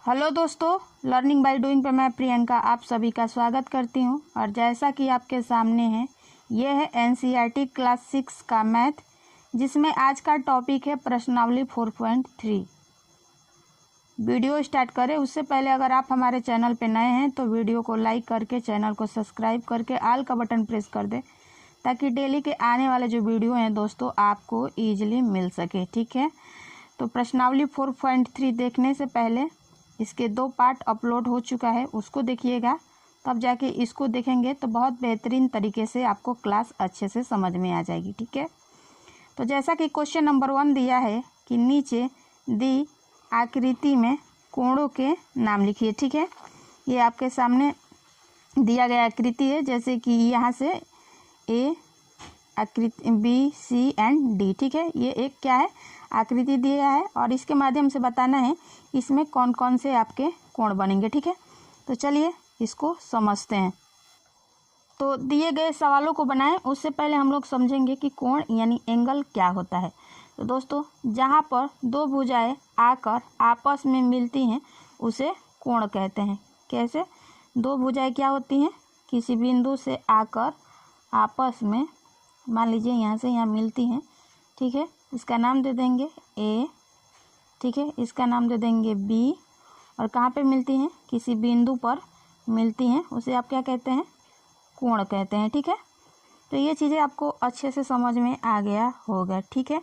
Hello दोस्तों, learning by doing पे मैं प्रियंका आप सभी का स्वागत करती हूं। और जैसा कि आपके सामने है, ये है एनसीईआरटी क्लास 6 का मैथ, जिसमें आज का टॉपिक है प्रश्नावली 4.3। वीडियो स्टार्ट करें उससे पहले अगर आप हमारे चैनल पे नए हैं तो वीडियो को लाइक करके चैनल को सब्सक्राइब करके ऑल का बटन प्रेस कर दें, ताकि डेली के आने वाले जो वीडियो हैं दोस्तों आपको ईजिली मिल सके। ठीक है, तो प्रश्नावली 4.3 देखने से पहले इसके 2 पार्ट अपलोड हो चुका है, उसको देखिएगा, तब जाके इसको देखेंगे तो बहुत बेहतरीन तरीके से आपको क्लास अच्छे से समझ में आ जाएगी। ठीक है, तो जैसा कि क्वेश्चन नंबर 1 दिया है कि नीचे दी आकृति में कोणों के नाम लिखिए। ठीक है, ये आपके सामने दिया गया आकृति है, जैसे कि यहाँ से ए आकृति बी सी एंड डी। ठीक है, ये एक क्या है आकृति दिया है और इसके माध्यम से बताना है इसमें कौन कौन से आपके कोण बनेंगे। ठीक है, तो चलिए इसको समझते हैं। तो दिए गए सवालों को बनाएं उससे पहले हम लोग समझेंगे कि कोण यानी एंगल क्या होता है। तो दोस्तों, जहाँ पर 2 भुजाएं आकर आपस में मिलती हैं उसे कोण कहते हैं। कैसे? 2 भुजाएं क्या होती हैं, किसी बिंदु से आकर आपस में, मान लीजिए यहाँ से यहाँ मिलती हैं। ठीक है, इसका नाम दे देंगे ए। ठीक है, इसका नाम दे देंगे बी। और कहाँ पे मिलती हैं? किसी बिंदु पर मिलती हैं, उसे आप क्या कहते हैं? कोण कहते हैं। ठीक है, तो ये चीज़ें आपको अच्छे से समझ में आ गया होगा। ठीक है,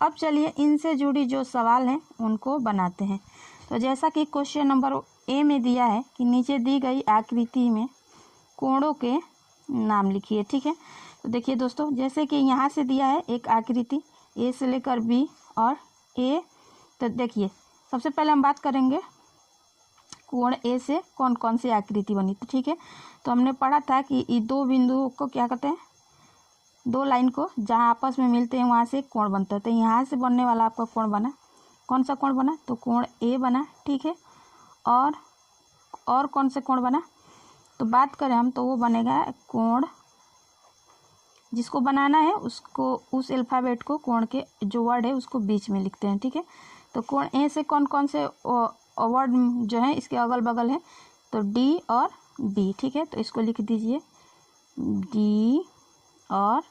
अब चलिए इनसे जुड़ी जो सवाल हैं उनको बनाते हैं। तो जैसा कि क्वेश्चन नंबर ए में दिया है कि नीचे दी गई आकृति में कोणों के नाम लिखिए। ठीक है, तो देखिए दोस्तों, जैसे कि यहाँ से दिया है एक आकृति ए से लेकर बी और ए। तो देखिए, सबसे पहले हम बात करेंगे कोण ए से कौन कौन सी आकृति बनी। तो ठीक है, तो हमने पढ़ा था कि ये 2 बिंदुओं को क्या कहते हैं, 2 लाइन को जहाँ आपस में मिलते हैं वहाँ से कोण बनता है। तो यहाँ से बनने वाला आपका कोण बना, कौन सा कोण बना? तो कोण ए बना। ठीक है, और कौन से कोण बना? तो बात करें हम तो वो बनेगा कोण, जिसको बनाना है उसको, उस अल्फ़ाबेट को, कोण के जो वर्ड है उसको बीच में लिखते हैं। ठीक है, तो कोण ए से कौन कौन से वर्ड जो है इसके अगल बगल है? तो डी और बी। ठीक है, तो इसको लिख दीजिए डी और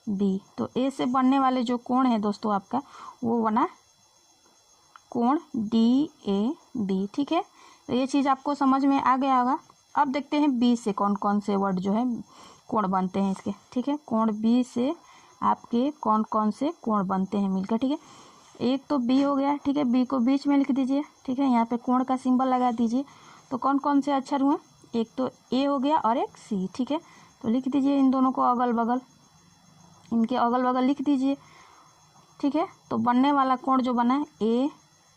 बी। तो ए से बनने वाले जो कोण है दोस्तों आपका, वो बना कोण डी ए बी। ठीक है, तो ये चीज़ आपको समझ में आ गया होगा। अब देखते हैं बी से कौन कौन से वर्ड जो है कोण बनते हैं इसके। ठीक है, कोण बी से आपके कौन कौन से कोण बनते हैं मिलकर। ठीक है, एक तो बी हो गया। ठीक है, बी को बीच में लिख दीजिए। ठीक है, यहाँ पे कोण का सिंबल लगा दीजिए। तो कौन कौन से अक्षर हुए? एक तो ए हो गया और एक सी। ठीक है, तो लिख दीजिए इन दोनों को अगल बगल, इनके अगल बगल लिख दीजिए। ठीक है, तो बनने वाला कोण जो बना है ए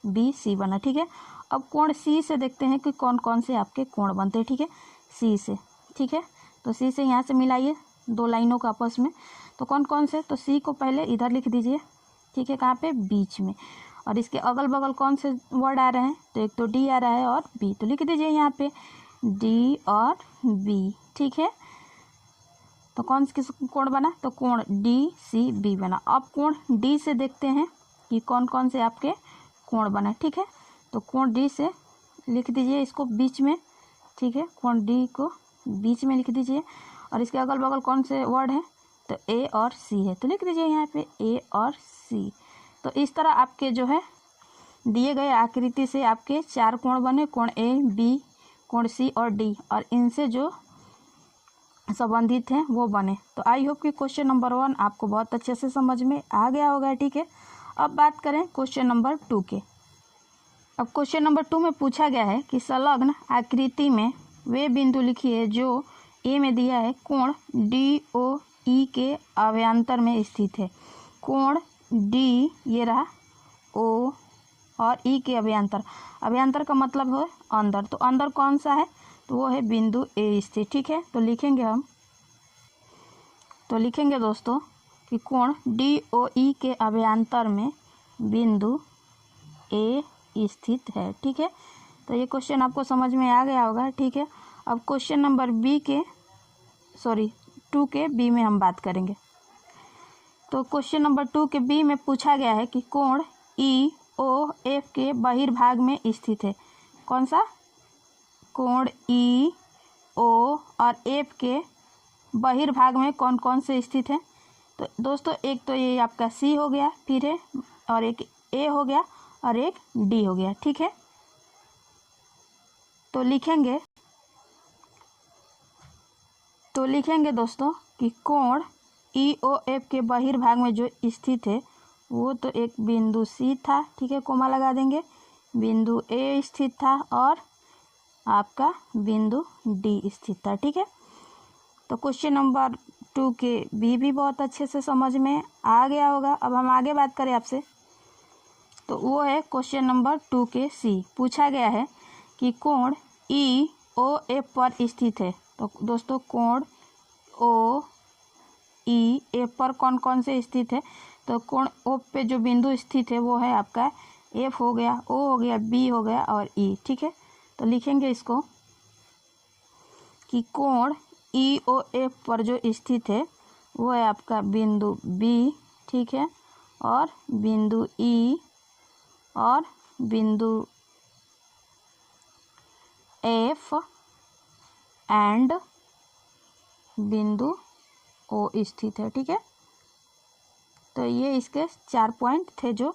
बी सी बना। ठीक है, अब कोण सी से देखते हैं कि कौन कौन से आपके कोण बनते हैं। ठीक है, सी से। ठीक है, तो सी से यहाँ से मिलाइए 2 लाइनों का आपस में। तो कौन कौन से? तो सी को पहले इधर लिख दीजिए। ठीक है, कहाँ पे? बीच में। और इसके अगल बगल कौन से वर्ड आ रहे हैं? तो एक तो डी आ रहा है और बी, तो लिख दीजिए यहाँ पे डी और बी। ठीक है, तो कौन किस कोण बना? तो कोण डी सी बी बना। अब कोण डी से देखते हैं कि कौन कौन से आपके कोण बना। ठीक है, तो कोण डी से लिख दीजिए इसको बीच में। ठीक है, कोण डी को बीच में लिख दीजिए। और इसके अगल बगल कौन से वर्ड हैं? तो ए और सी है, तो लिख दीजिए यहाँ पे ए और सी। तो इस तरह आपके जो है दिए गए आकृति से आपके 4 कोण बने, कोण ए बी कोण सी और डी, और इनसे जो संबंधित हैं वो बने। तो आई होप कि क्वेश्चन नंबर 1 आपको बहुत अच्छे से समझ में आ गया होगा। ठीक है, अब बात करें क्वेश्चन नंबर 2 के। अब क्वेश्चन नंबर 2 में पूछा गया है कि संलग्न आकृति में वे बिंदु लिखिए जो ए में दिया है कोण डी ओ ई के अभ्यंतर में स्थित है। कोण डी ये रहा, ओ और ई के अभ्यंतर, अभ्यंतर का मतलब है अंदर, तो अंदर कौन सा है? तो वो है बिंदु ए स्थित। ठीक है, तो लिखेंगे हम, तो लिखेंगे दोस्तों कि कोण डी ओ ई के अभ्यंतर में बिंदु ए स्थित है। ठीक है, तो ये क्वेश्चन आपको समझ में आ गया होगा। ठीक है, अब क्वेश्चन नंबर 2 के बी में हम बात करेंगे। तो क्वेश्चन नंबर 2 के बी में पूछा गया है कि कोण ई ओ एफ के बहिर्भाग में स्थित है। कौन सा, कोण ई ओ और एफ के बहिर्भाग में कौन कौन से स्थित है। तो दोस्तों एक तो ये आपका सी हो गया, फिर है और एक ए हो गया और एक डी हो गया, ठीक है। तो लिखेंगे दोस्तों कि कोण ई ओ एफ के बहिर्भाग में जो स्थित है वो तो एक बिंदु सी था, ठीक है, कोमा लगा देंगे, बिंदु ए स्थित था और आपका बिंदु डी स्थित था, ठीक है। तो क्वेश्चन नंबर 2 के भी बहुत अच्छे से समझ में आ गया होगा। अब हम आगे बात करें आपसे, तो वो है क्वेश्चन नंबर 2 के सी। पूछा गया है कि कोण ई ओ एफ पर स्थित है। तो दोस्तों कोण ओ ई एफ पर कौन कौन से स्थित है, तो कोण ओ पे जो बिंदु स्थित है वो है आपका एफ हो गया, ओ हो गया, बी हो गया और ई, ठीक है। तो लिखेंगे इसको कि कोण ई ओ एफ पर जो स्थित है वो है आपका बिंदु बी, ठीक है, और बिंदु ई और बिंदु एफ एंड बिंदु ओ स्थित है, ठीक है। तो ये इसके 4 पॉइंट थे जो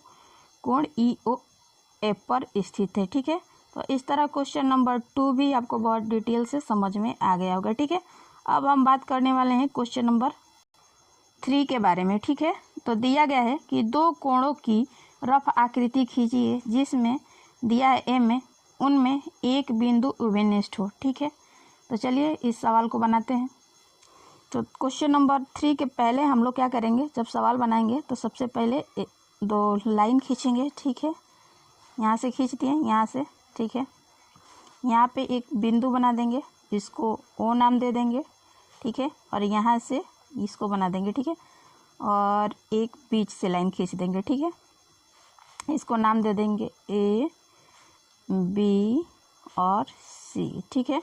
कोण ई ओ एफ पर स्थित है, ठीक है। तो इस तरह क्वेश्चन नंबर 2 भी आपको बहुत डिटेल से समझ में आ गया होगा, ठीक है। अब हम बात करने वाले हैं क्वेश्चन नंबर 3 के बारे में, ठीक है। तो दिया गया है कि दो कोणों की रफ आकृति खींचिए जिसमें दिया है एम में, उनमें एक बिंदु उभयनिष्ठ हो, ठीक है। तो चलिए इस सवाल को बनाते हैं। तो क्वेश्चन नंबर 3 के पहले हम लोग क्या करेंगे, जब सवाल बनाएंगे तो सबसे पहले 2 लाइन खींचेंगे, ठीक है। यहाँ से खींच दिए, यहाँ से, ठीक है। यहाँ पे एक बिंदु बना देंगे, इसको ओ नाम दे देंगे, ठीक है, और यहाँ से इसको बना देंगे, ठीक है, और एक बीच से लाइन खींच देंगे, ठीक है। इसको नाम दे देंगे ए, बी और सी, ठीक है।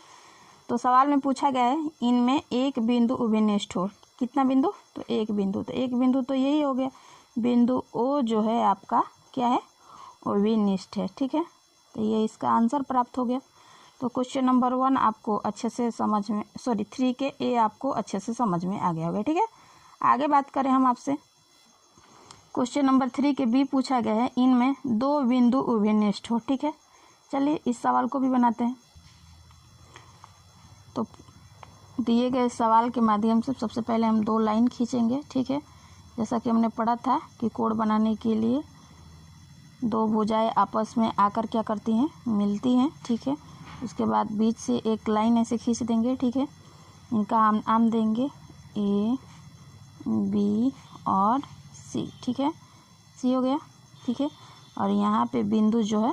तो सवाल में पूछा गया है इनमें एक बिंदु उभयनिष्ठ हो। कितना बिंदु, तो एक बिंदु, तो एक बिंदु तो यही हो गया, बिंदु ओ जो है आपका क्या है, उभयनिष्ठ है, ठीक है। तो ये इसका आंसर प्राप्त हो गया। तो क्वेश्चन नंबर 1 आपको अच्छे से समझ में, 3 के ए आपको अच्छे से समझ में आ गया होगा, ठीक है। आगे बात करें हम आपसे, क्वेश्चन नंबर 3 के बी पूछा गया है इनमें 2 बिंदु उभयनिष्ठ हो, ठीक है। चलिए इस सवाल को भी बनाते हैं। तो दिए गए सवाल के माध्यम से सबसे पहले हम 2 लाइन खींचेंगे, ठीक है। जैसा कि हमने पढ़ा था कि कोण बनाने के लिए 2 भुजाएं आपस में आकर क्या करती हैं, मिलती हैं, ठीक है। उसके बाद बीच से एक लाइन ऐसे खींच देंगे, ठीक है। इनका हम नाम देंगे ए, बी और सी, ठीक है, सी हो गया, ठीक है। और यहाँ पे बिंदु जो है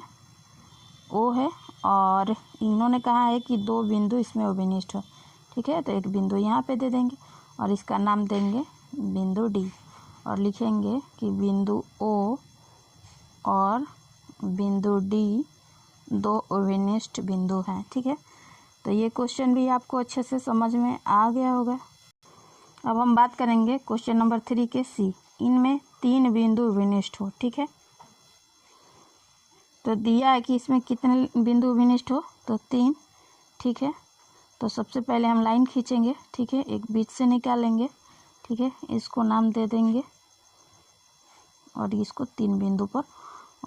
ओ है और इन्होंने कहा है कि 2 बिंदु इसमें उभयनिष्ठ हो, ठीक है। तो एक बिंदु यहाँ पे दे देंगे और इसका नाम देंगे बिंदु डी और लिखेंगे कि बिंदु ओ और बिंदु डी 2 उभयनिष्ठ बिंदु हैं, ठीक है। तो ये क्वेश्चन भी आपको अच्छे से समझ में आ गया होगा। अब हम बात करेंगे क्वेश्चन नंबर 3 के सी, इनमें 3 बिंदु उभयनिष्ठ हो, ठीक है। तो दिया है कि इसमें कितने बिंदु उभयनिष्ठ हो, तो 3, ठीक है। तो सबसे पहले हम लाइन खींचेंगे, ठीक है, एक बीच से निकालेंगे, ठीक है, इसको नाम दे देंगे और इसको 3 बिंदु पर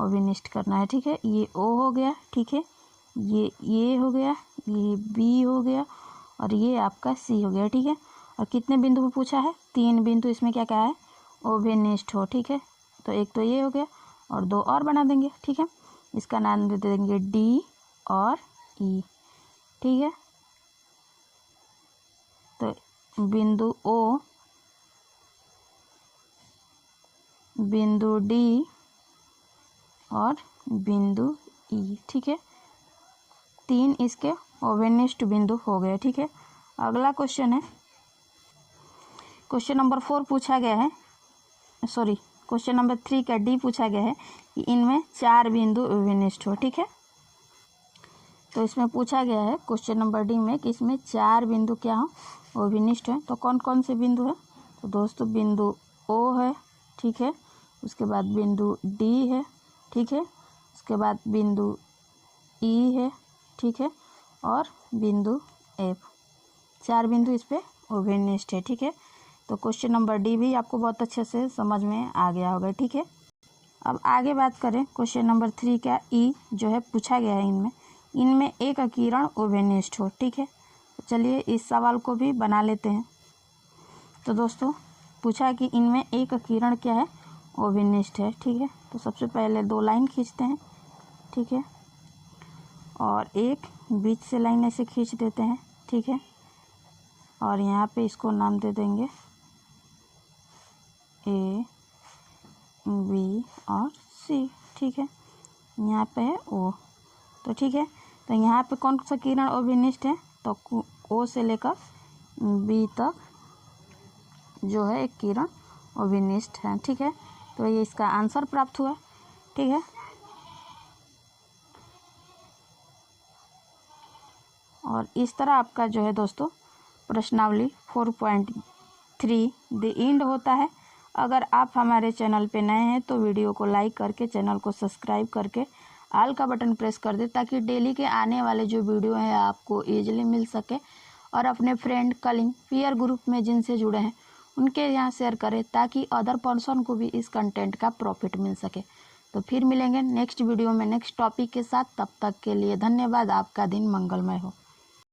उभयनिष्ठ करना है, ठीक है। ये ओ हो गया, ठीक है, ये हो गया, ये बी हो गया और ये आपका सी हो गया, ठीक है। और कितने बिंदु पर पूछा है, 3 बिंदु इसमें क्या क्या है, उभयनिष्ठ हो, ठीक है। तो एक तो ये हो गया और 2 और बना देंगे, ठीक है। इसका नाम दे देंगे डी और ई, ठीक है। तो बिंदु ओ, बिंदु डी और बिंदु ई, ठीक है, 3 इसके उभयनिष्ठ बिंदु हो गए, ठीक है। अगला क्वेश्चन है, क्वेश्चन नंबर 4 पूछा गया है, क्वेश्चन नंबर 3 का डी पूछा गया है कि इनमें 4 बिंदु उभयनिष्ठ हो, ठीक है। तो इसमें पूछा गया है क्वेश्चन नंबर डी में कि इसमें 4 बिंदु क्या हो, उभयनिष्ठ है। तो कौन कौन से बिंदु है, तो दोस्तों बिंदु ओ है, ठीक है, उसके बाद बिंदु डी है, ठीक है, उसके बाद बिंदु ई है, ठीक है, और बिंदु एफ, 4 बिंदु इस पे ओवेनिस्ट है, ठीक है। तो क्वेश्चन नंबर डी भी आपको बहुत अच्छे से समझ में आ गया होगा, ठीक है। अब आगे बात करें क्वेश्चन नंबर 3 का, ई जो है पूछा गया है इनमें एक किरण ओवेनिस्ट हो, ठीक है। तो चलिए इस सवाल को भी बना लेते हैं। तो दोस्तों पूछा है कि इनमें एक किरण क्या है, ओवेनिस्ट है, ठीक है। तो सबसे पहले 2 लाइन खींचते हैं, ठीक है, और एक बीच से लाइन ऐसे खींच देते हैं, ठीक है, और यहाँ पे इसको नाम दे देंगे ए, बी और सी, ठीक है। यहाँ पे है ओ, तो ठीक है। तो यहाँ पे कौन सा किरण ओवेनिस्ट है, तो ओ से लेकर बी तक जो है एक किरण ओवेनिस्ट है, ठीक है। तो ये इसका आंसर प्राप्त हुआ, ठीक है। और इस तरह आपका जो है दोस्तों प्रश्नावली 4.3 द एंड होता है। अगर आप हमारे चैनल पे नए हैं तो वीडियो को लाइक करके चैनल को सब्सक्राइब करके ऑल का बटन प्रेस कर दे, ताकि डेली के आने वाले जो वीडियो हैं आपको ईजिली मिल सके। और अपने फ्रेंड, कलिंग, पीयर ग्रुप में जिनसे जुड़े हैं उनके यहाँ शेयर करें, ताकि अदर पर्सन को भी इस कंटेंट का प्रॉफिट मिल सके। तो फिर मिलेंगे नेक्स्ट वीडियो में नेक्स्ट टॉपिक के साथ। तब तक के लिए धन्यवाद। आपका दिन मंगलमय हो।